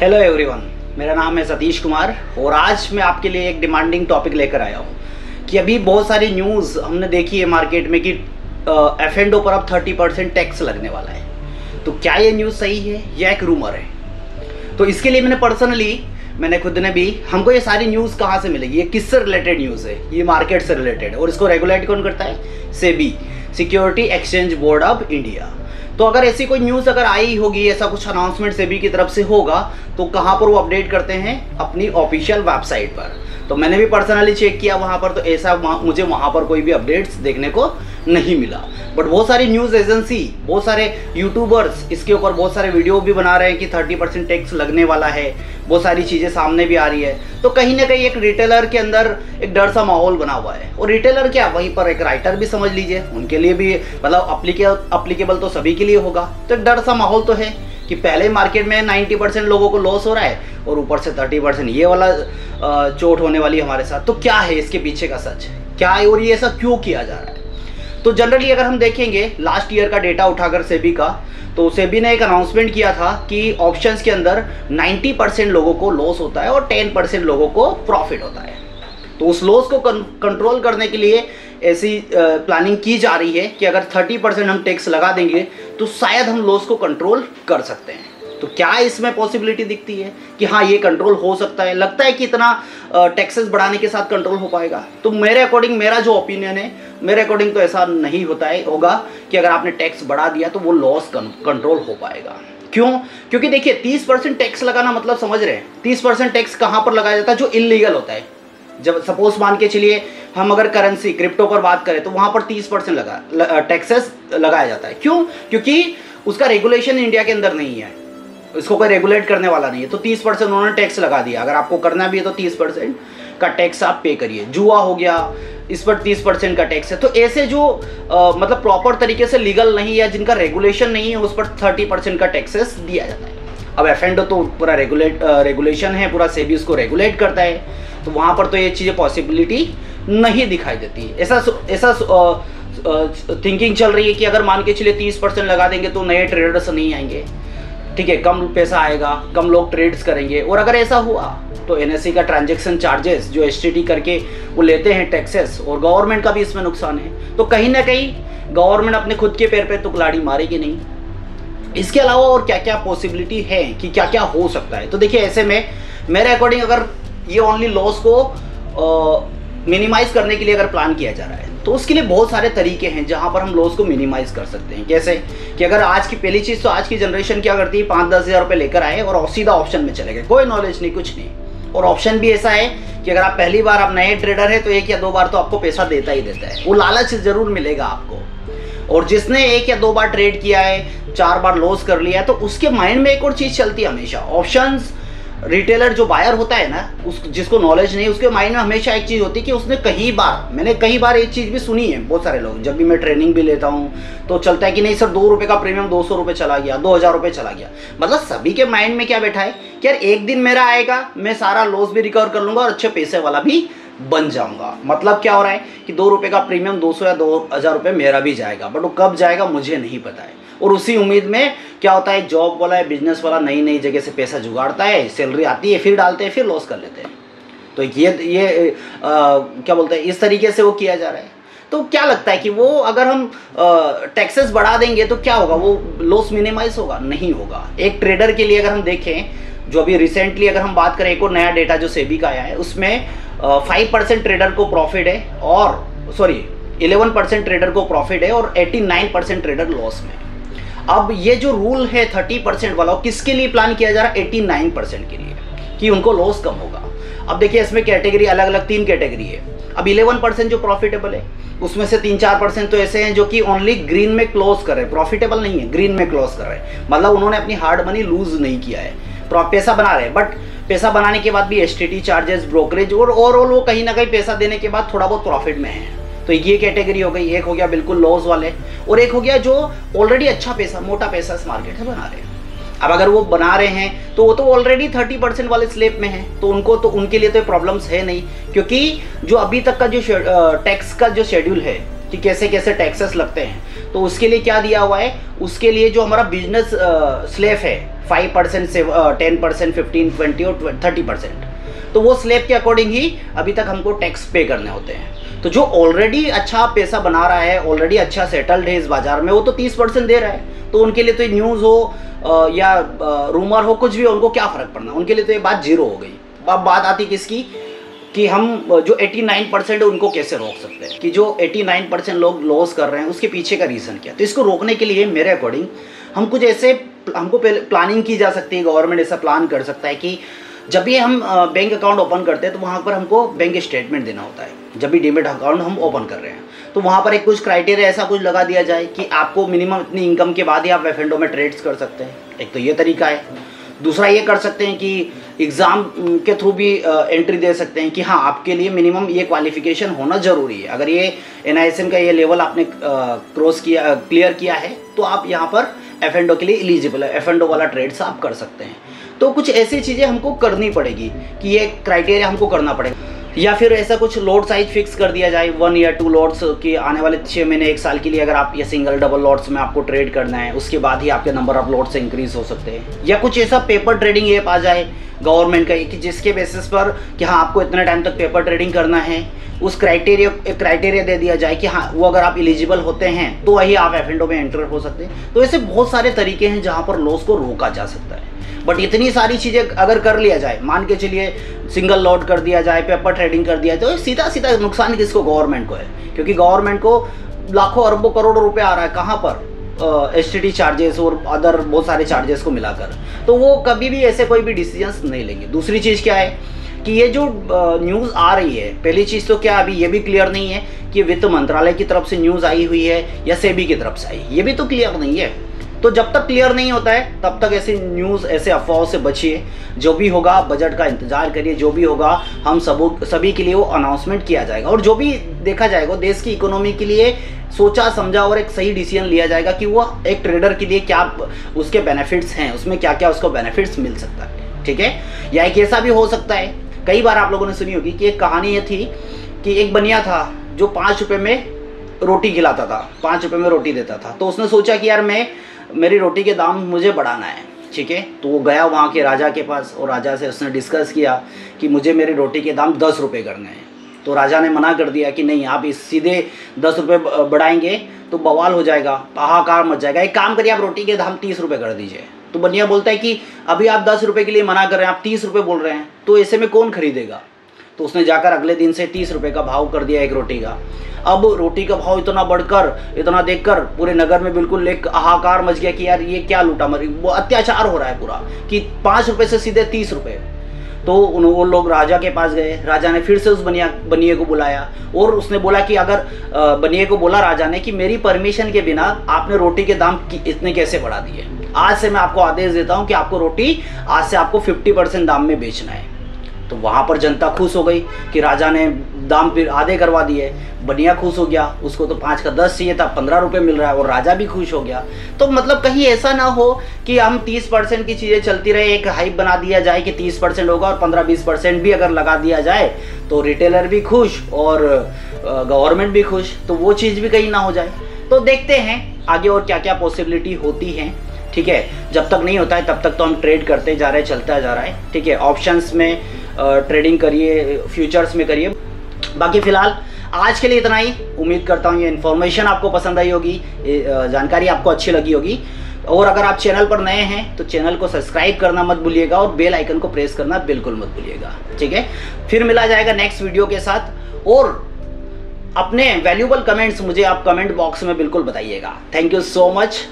Hello everyone, मेरा नाम है सतीश कुमार और आज मैं आपके लिए एक डिमांडिंग टॉपिक लेकर आया हूँ कि अभी बहुत सारी न्यूज़ हमने देखी है मार्केट में कि F&O पर अब 30% टैक्स लगने वाला है। तो क्या ये न्यूज़ सही है या एक रूमर है? तो इसके लिए मैंने खुद ने भी हमको ये सारी न्यूज़ कहाँ से मिलेगी, ये किससे रिलेटेड न्यूज़ है, ये मार्केट से रिलेटेड है और इसको रेगुलेट कौन करता है? SEBI, security exchange board of India. तो अगर ऐसी कोई न्यूज़ अगर आई होगी, ऐसा कुछ अनाउंसमेंट सेबी की तरफ से होगा तो कहाँ पर वो अपडेट करते हैं? अपनी ऑफिशियल वेबसाइट पर। तो मैंने भी पर्सनली चेक किया वहाँ पर, तो ऐसा मुझे वहाँ पर कोई भी अपडेट्स देखने को नहीं मिला। बट बहुत सारी न्यूज़ एजेंसी, बहुत सारे यूट्यूबर्स इसके ऊपर बहुत सारे वीडियो भी बना रहे हैं कि 30% टैक्स लगने वाला है, बहुत सारी चीज़ें सामने भी आ रही है। तो कहीं ना कहीं एक रिटेलर के अंदर एक डर सा माहौल बना हुआ है। और रिटेलर क्या, वहीं पर एक राइटर भी समझ लीजिए, उनके लिए भी मतलब अप्लीकेबल तो सभी के लिए होगा। तो एक डर सा माहौल तो है कि पहले मार्केट में 90% लोगों को लॉस हो रहा है और ऊपर से 30% ये वाला चोट होने वाली है हमारे साथ। तो क्या है इसके पीछे का सच, क्या है और ये ऐसा क्यों किया जा रहा है? तो जनरली अगर हम देखेंगे लास्ट ईयर का डेटा उठाकर सेबी का, तो सेबी ने एक अनाउंसमेंट किया था कि ऑप्शंस के अंदर 90% लोगों को लॉस होता है और 10% लोगों को प्रॉफिट होता है। तो उस लॉस को कंट्रोल करने के लिए ऐसी प्लानिंग की जा रही है कि अगर 30% हम टैक्स लगा देंगे तो शायद हम लॉस को कंट्रोल कर सकते हैं। तो क्या इसमें पॉसिबिलिटी दिखती है कि हाँ ये कंट्रोल हो सकता है? लगता है कि इतना टैक्सेस बढ़ाने के साथ कंट्रोल हो पाएगा? तो मेरे अकॉर्डिंग, मेरा जो ओपिनियन है, मेरे अकॉर्डिंग तो ऐसा नहीं होगा कि अगर आपने टैक्स बढ़ा दिया तो वो लॉस कंट्रोल हो पाएगा। क्यों? क्योंकि देखिए 30% टैक्स लगाना मतलब समझ रहे हैं, 30% टैक्स कहाँ पर लगाया जाता है? जो इलीगल होता है। जब सपोज मान के चलिए हम अगर करेंसी क्रिप्टो पर बात करें तो वहाँ पर 30% टैक्सेस लगाया जाता है। क्यों? क्योंकि उसका रेगुलेशन इंडिया के अंदर नहीं है, इसको कोई रेगुलेट करने वाला नहीं है। तो 30% उन्होंने टैक्स लगा दिया। अगर आपको करना भी है तो 30% का टैक्स आप पे करिए। जुआ हो गया, इस पर 30% का टैक्स है। तो ऐसे जो मतलब प्रॉपर तरीके से लीगल नहीं है, जिनका रेगुलेशन नहीं है, उस पर 30% का टैक्सेस दिया जाता है। अब F&O तो पूरा रेगुलेशन है, पूरा सेबी उसको रेगुलेट करता है। तो वहाँ पर तो ये चीज़ें पॉसिबिलिटी नहीं दिखाई देती। ऐसा थिंकिंग चल रही है कि अगर मान के चलिए 30% लगा देंगे तो नए ट्रेडर्स नहीं आएंगे, ठीक है, कम पैसा आएगा, कम लोग ट्रेड्स करेंगे। और अगर ऐसा हुआ तो NSE का ट्रांजैक्शन चार्जेस जो STT करके वो लेते हैं टैक्सेस, और गवर्नमेंट का भी इसमें नुकसान है। तो कहीं ना कहीं गवर्नमेंट अपने खुद के पैर पे तो कुल्हाड़ी मारेगी नहीं। इसके अलावा और क्या क्या पॉसिबिलिटी है कि क्या क्या हो सकता है? तो देखिए ऐसे में मेरे अकॉर्डिंग अगर ये ओनली लॉस को मिनिमाइज करने के लिए अगर प्लान किया जा रहा है तो उसके लिए बहुत सारे तरीके हैं जहां पर हम लॉस को मिनिमाइज कर सकते हैं। कैसे कि अगर आज की पहली चीज़ तो आज की जनरेशन क्या करती है, 5-10 हज़ार रुपये लेकर आए और सीधा ऑप्शन में चले गए, कोई नॉलेज नहीं, कुछ नहीं। और ऑप्शन भी ऐसा है कि अगर आप पहली बार आप नए ट्रेडर है तो 1 या 2 बार तो आपको पैसा देता ही देता है, वो लालच जरूर मिलेगा आपको। और जिसने 1 या 2 बार ट्रेड किया है, 4 बार लॉस कर लिया है, तो उसके माइंड में एक और चीज़ चलती है हमेशा। ऑप्शंस रिटेलर जो बायर होता है ना, जिसको नॉलेज नहीं, उसके माइंड में हमेशा एक चीज़ होती है कि उसने मैंने कई बार एक चीज़ भी सुनी है। बहुत सारे लोग, जब भी मैं ट्रेनिंग भी लेता हूँ तो चलता है कि नहीं सर 2 रुपये का प्रीमियम 200 रुपये चला गया, 2000 रुपये चला गया। मतलब सभी के माइंड में क्या बैठा है कि यार एक दिन मेरा आएगा, मैं सारा लॉस भी रिकवर कर लूँगा और अच्छे पैसे वाला भी बन जाऊंगा। मतलब क्या हो रहा है कि 2 रुपये का प्रीमियम 200 या 2000 रुपये मेरा भी जाएगा, बट वो कब जाएगा मुझे नहीं पता है। और उसी उम्मीद में क्या होता है, जॉब वाला है, बिजनेस वाला नई नई जगह से पैसा जुगाड़ता है, सैलरी आती है, फिर डालते हैं, फिर लॉस कर लेते हैं। तो ये क्या बोलते हैं, इस तरीके से वो किया जा रहा है। तो क्या लगता है कि वो अगर हम टैक्सेस बढ़ा देंगे तो क्या होगा, वो लॉस मिनिमाइज होगा? नहीं होगा। एक ट्रेडर के लिए अगर हम देखें, जो अभी रिसेंटली अगर हम बात करें, एक और नया डेटा जो सेबी का आया है, उसमें 5% ट्रेडर को प्रॉफिट है, और 11% ट्रेडर को प्रॉफिट है और 89% ट्रेडर लॉस में। अब ये जो रूल है 30% वाला, किसके लिए प्लान किया जा रहा है? 89% के लिए, कि उनको लॉस कम होगा। अब देखिए इसमें कैटेगरी अलग अलग 3 कैटेगरी है। अब 11% जो प्रॉफिटेबल है, उसमें से 3-4% तो ऐसे हैं जो कि ओनली ग्रीन में क्लोज कर रहे हैं, प्रॉफिटेबल नहीं है, ग्रीन में क्लोज कर रहे हैं। मतलब उन्होंने अपनी हार्ड मनी लूज नहीं किया है, पैसा बना रहे हैं, बट पैसा बनाने के बाद भी STT चार्जेस, ब्रोकरेज और ओवरऑल वो कहीं ना कहीं पैसा देने के बाद थोड़ा बहुत प्रॉफिट में है। तो ये कैटेगरी हो गई। एक हो गया बिल्कुल लॉस वाले, और एक हो गया जो ऑलरेडी अच्छा पैसा, मोटा पैसा इस मार्केट से बना रहे हैं। अब अगर वो बना रहे हैं तो वो तो ऑलरेडी 30% वाले स्लैब में हैं, तो उनके लिए तो प्रॉब्लम्स है नहीं, क्योंकि जो अभी तक का जो टैक्स का जो शेड्यूल है कि कैसे कैसे टैक्सेस लगते हैं। तो उसके लिए क्या दिया हुआ है, उसके लिए जो हमारा बिजनेस स्लैब है 5% से 10%, 15, 20 और 30%, तो वो स्लैब के अकॉर्डिंग ही अभी तक हमको टैक्स पे करने होते हैं। तो जो ऑलरेडी अच्छा पैसा बना रहा है, ऑलरेडी अच्छा सेटल्ड है इस बाजार में, वो तो 30% दे रहा है। तो उनके लिए तो न्यूज़ हो या रूमर हो, कुछ भी, उनको क्या फ़र्क पड़ना, उनके लिए तो ये बात जीरो हो गई। अब बात आती किसकी, कि हम जो 89% है उनको कैसे रोक सकते हैं, कि जो 89% लोग लॉस कर रहे हैं उसके पीछे का रीज़न क्या। तो इसको रोकने के लिए मेरे अकॉर्डिंग हम कुछ ऐसे, हमको पहले प्लानिंग की जा सकती है। गवर्नमेंट ऐसा प्लान कर सकता है कि जब भी हम बैंक अकाउंट ओपन करते हैं तो वहाँ पर हमको बैंक स्टेटमेंट देना होता है। जब भी डीमेट अकाउंट हम ओपन कर रहे हैं तो वहाँ पर एक कुछ क्राइटेरिया ऐसा कुछ लगा दिया जाए कि आपको मिनिमम इतनी इनकम के बाद ही आप F&O में ट्रेड्स कर सकते हैं। एक तो ये तरीका है। दूसरा ये कर सकते हैं कि एग्ज़ाम के थ्रू भी एंट्री दे सकते हैं कि हाँ, आपके लिए मिनिमम ये क्वालिफिकेशन होना ज़रूरी है। अगर ये NISM का ये लेवल आपने क्लियर किया है तो आप यहाँ पर F&O के लिए एलिजिबल है, F&O वाला ट्रेड्स आप कर सकते हैं। तो कुछ ऐसी चीज़ें हमको करनी पड़ेगी कि ये क्राइटेरिया हमको करना पड़ेगा। या फिर ऐसा कुछ लोड साइज फिक्स कर दिया जाए 1 या 2 लॉट्स कि आने वाले 6 महीने 1 साल के लिए अगर आप ये सिंगल डबल लॉट्स में आपको ट्रेड करना है, उसके बाद ही आपके नंबर ऑफ लॉट्स इंक्रीज हो सकते हैं। या कुछ ऐसा पेपर ट्रेडिंग ऐप आ जाए गवर्नमेंट का कि जिसके बेसिस पर कि हाँ, आपको इतने टाइम तक पेपर ट्रेडिंग करना है, उस क्राइटेरिया दे दिया जाए कि हाँ, वो अगर आप एलिजिबल होते हैं तो वही आप F&O में एंटर हो सकते हैं। तो ऐसे बहुत सारे तरीके हैं जहाँ पर लॉस को रोका जा सकता है। बट इतनी सारी चीज़ें अगर कर लिया जाए, मान के चलिए सिंगल लॉट कर दिया जाए, पेपर ट्रेडिंग कर दिया जाए, तो सीधा सीधा नुकसान किसको, गवर्नमेंट को है। क्योंकि गवर्नमेंट को लाखों अरबों करोड़ों रुपए आ रहा है कहाँ पर, STT चार्जेस और अदर बहुत सारे चार्जेस को मिलाकर। तो वो कभी भी ऐसे कोई भी डिसीजंस नहीं लेंगे। दूसरी चीज़ क्या है कि ये जो न्यूज़ आ रही है, पहली चीज़ तो क्या अभी ये भी क्लियर नहीं है कि वित्त मंत्रालय की तरफ से न्यूज़ आई हुई है या सेबी की तरफ से आई, ये भी तो क्लियर नहीं है। तो जब तक क्लियर नहीं होता है तब तक ऐसे न्यूज़, ऐसे अफवाहों से बचिए। जो भी होगा बजट का इंतजार करिए, जो भी होगा हम सभी के लिए वो अनाउंसमेंट किया जाएगा, और जो भी देखा जाएगा देश की इकोनॉमी के लिए सोचा समझा और एक सही डिसीजन लिया जाएगा कि वो एक ट्रेडर के लिए क्या उसके बेनिफिट्स हैं, उसमें क्या क्या उसको बेनिफिट्स मिल सकता है। ठीक है। या एक ऐसा भी हो सकता है, कई बार आप लोगों ने सुनी होगी कि एक कहानी ये थी कि एक बनिया था जो 5 रुपये में रोटी खिलाता था, 5 रुपये में रोटी देता था। तो उसने सोचा कि यार मेरी रोटी के दाम मुझे बढ़ाना है। ठीक है। तो वो गया वहाँ के राजा के पास और राजा से उसने डिस्कस किया कि मुझे मेरी रोटी के दाम 10 रुपये करने हैं। तो राजा ने मना कर दिया कि नहीं, आप इस सीधे 10 रुपये बढ़ाएंगे तो बवाल हो जाएगा, हाहाकार मच जाएगा। एक काम करिए, आप रोटी के दाम 30 रुपये कर दीजिए। तो बनिया बोलता है कि अभी आप 10 रुपये के लिए मना कर रहे हैं, आप 30 रुपये बोल रहे हैं, तो ऐसे में कौन खरीदेगा। तो उसने जाकर अगले दिन से 30 रुपये का भाव कर दिया एक रोटी का। अब रोटी का भाव इतना बढ़कर, इतना देखकर पूरे नगर में बिल्कुल एक हाहाकार मच गया कि यार ये क्या लूटा मरी, वो अत्याचार हो रहा है पूरा, कि 5 रुपये से सीधे 30 रुपये। तो वो लोग राजा के पास गए। राजा ने फिर से उस बनिए को बुलाया और उसने बोला कि अगर बनिए को बोला राजा ने कि मेरी परमिशन के बिना आपने रोटी के दाम इतने कैसे बढ़ा दिए, आज से मैं आपको आदेश देता हूँ कि आपको रोटी आज से आपको 50% दाम में बेचना है। तो वहाँ पर जनता खुश हो गई कि राजा ने दाम फिर आधे करवा दिए। बनिया खुश हो गया, उसको तो 5 का 10 चाहिए था, 15 रुपये मिल रहा है और राजा भी खुश हो गया। तो मतलब कहीं ऐसा ना हो कि हम 30% की चीज़ें चलती रहे, एक हाइप बना दिया जाए कि 30% होगा और 15-20% भी अगर लगा दिया जाए तो रिटेलर भी खुश और गवर्नमेंट भी खुश, तो वो चीज़ भी कहीं ना हो जाए। तो देखते हैं आगे और क्या क्या पॉसिबिलिटी होती हैं। ठीक है। जब तक नहीं होता है तब तक तो हम ट्रेड करते जा रहे हैं, चलता जा रहा है। ठीक है। ऑप्शंस में ट्रेडिंग करिए, फ्यूचर्स में करिए। बाकी फ़िलहाल आज के लिए इतना ही। उम्मीद करता हूँ ये इन्फॉर्मेशन आपको पसंद आई होगी, जानकारी आपको अच्छी लगी होगी। और अगर आप चैनल पर नए हैं तो चैनल को सब्सक्राइब करना मत भूलिएगा और बेल आइकन को प्रेस करना बिल्कुल मत भूलिएगा। ठीक है। फिर मिला जाएगा नेक्स्ट वीडियो के साथ। और अपने वैल्यूबल कमेंट्स मुझे आप कमेंट बॉक्स में बिल्कुल बताइएगा। Thank you so much.